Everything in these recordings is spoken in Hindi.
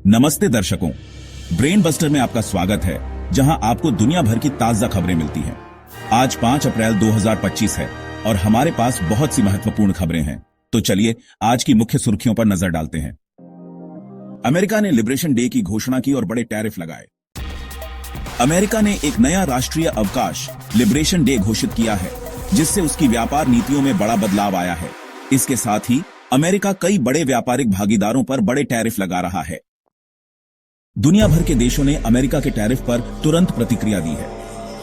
नमस्ते दर्शकों, ब्रेन बस्टर में आपका स्वागत है, जहां आपको दुनिया भर की ताजा खबरें मिलती हैं। आज 5 अप्रैल 2025 है और हमारे पास बहुत सी महत्वपूर्ण खबरें हैं। तो चलिए आज की मुख्य सुर्खियों पर नजर डालते हैं। अमेरिका ने लिबरेशन डे की घोषणा की और बड़े टैरिफ लगाए। अमेरिका ने एक नया राष्ट्रीय अवकाश लिबरेशन डे घोषित किया है, जिससे उसकी व्यापार नीतियों में बड़ा बदलाव आया है। इसके साथ ही अमेरिका कई बड़े व्यापारिक भागीदारों पर बड़े टैरिफ लगा रहा है। दुनिया भर के देशों ने अमेरिका के टैरिफ पर तुरंत प्रतिक्रिया दी है।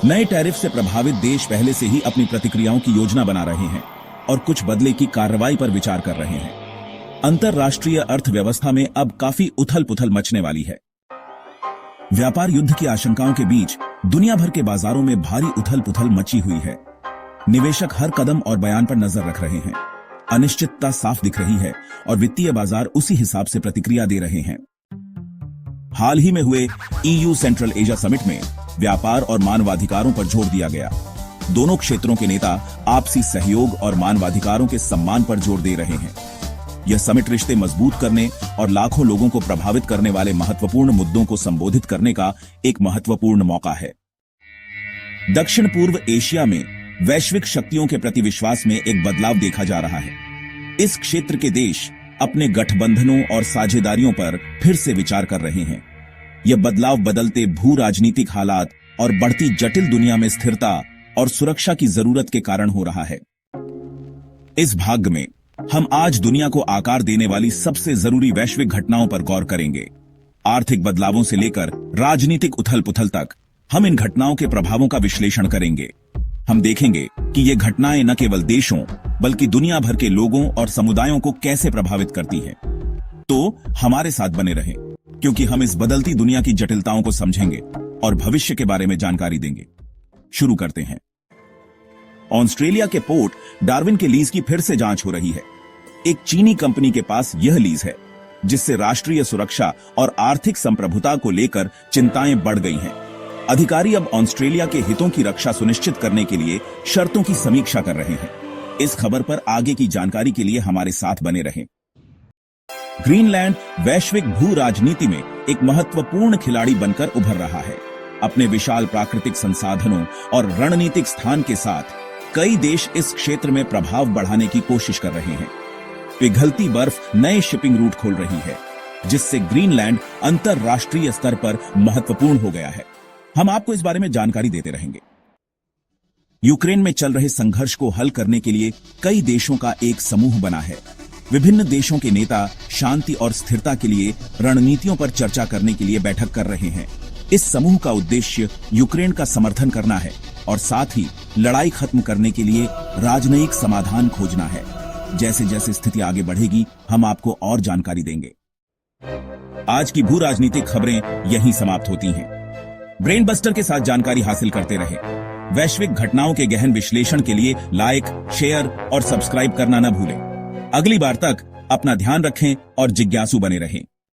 नए टैरिफ से प्रभावित देश पहले से ही अपनी प्रतिक्रियाओं की योजना बना रहे हैं और कुछ बदले की कार्रवाई पर विचार कर रहे हैं। अंतरराष्ट्रीय अर्थव्यवस्था में अब काफी उथल पुथल मचने वाली है। व्यापार युद्ध की आशंकाओं के बीच दुनिया भर के बाजारों में भारी उथल पुथल मची हुई है। निवेशक हर कदम और बयान पर नजर रख रहे हैं। अनिश्चितता साफ दिख रही है और वित्तीय बाजार उसी हिसाब से प्रतिक्रिया दे रहे हैं। हाल ही में हुए EU सेंट्रल एशिया समिट में व्यापार और मानवाधिकारों पर जोर दिया गया। दोनों क्षेत्रों के नेता आपसी सहयोग और मानवाधिकारों के सम्मान पर जोर दे रहे हैं। यह समिट रिश्ते मजबूत करने और लाखों लोगों को प्रभावित करने वाले महत्वपूर्ण मुद्दों को संबोधित करने का एक महत्वपूर्ण मौका है। दक्षिण पूर्व एशिया में वैश्विक शक्तियों के प्रति विश्वास में एक बदलाव देखा जा रहा है। इस क्षेत्र के देश अपने गठबंधनों और साझेदारियों पर फिर से विचार कर रहे हैं। यह बदलाव बदलते भू राजनीतिक हालात और बढ़ती जटिल दुनिया में स्थिरता और सुरक्षा की जरूरत के कारण हो रहा है। इस भाग में हम आज दुनिया को आकार देने वाली सबसे जरूरी वैश्विक घटनाओं पर गौर करेंगे। आर्थिक बदलावों से लेकर राजनीतिक उथल पुथल तक हम इन घटनाओं के प्रभावों का विश्लेषण करेंगे। हम देखेंगे कि ये घटनाएं न केवल देशों बल्कि दुनिया भर के लोगों और समुदायों को कैसे प्रभावित करती हैं। तो हमारे साथ बने रहें, क्योंकि हम इस बदलती दुनिया की जटिलताओं को समझेंगे और भविष्य के बारे में जानकारी देंगे। शुरू करते हैं। ऑस्ट्रेलिया के पोर्ट डार्विन के लीज की फिर से जांच हो रही है। एक चीनी कंपनी के पास यह लीज है, जिससे राष्ट्रीय सुरक्षा और आर्थिक संप्रभुता को लेकर चिंताएं बढ़ गई हैं। अधिकारी अब ऑस्ट्रेलिया के हितों की रक्षा सुनिश्चित करने के लिए शर्तों की समीक्षा कर रहे हैं। इस खबर पर आगे की जानकारी के लिए हमारे साथ बने रहें। ग्रीनलैंड वैश्विक भू राजनीति में एक महत्वपूर्ण खिलाड़ी बनकर उभर रहा है। अपने विशाल प्राकृतिक संसाधनों और रणनीतिक स्थान के साथ कई देश इस क्षेत्र में प्रभाव बढ़ाने की कोशिश कर रहे हैं। पिघलती बर्फ नए शिपिंग रूट खोल रही है, जिससे ग्रीनलैंड अंतरराष्ट्रीय स्तर पर महत्वपूर्ण हो गया है। हम आपको इस बारे में जानकारी देते रहेंगे। यूक्रेन में चल रहे संघर्ष को हल करने के लिए कई देशों का एक समूह बना है। विभिन्न देशों के नेता शांति और स्थिरता के लिए रणनीतियों पर चर्चा करने के लिए बैठक कर रहे हैं। इस समूह का उद्देश्य यूक्रेन का समर्थन करना है और साथ ही लड़ाई खत्म करने के लिए राजनयिक समाधान खोजना है। जैसे जैसे स्थिति आगे बढ़ेगी, हम आपको और जानकारी देंगे। आज की भू राजनीतिक खबरें यहीं समाप्त होती हैं। ब्रेन बस्टर के साथ जानकारी हासिल करते रहे। वैश्विक घटनाओं के गहन विश्लेषण के लिए लाइक, शेयर और सब्सक्राइब करना न भूलें। अगली बार तक अपना ध्यान रखें और जिज्ञासु बने रहें।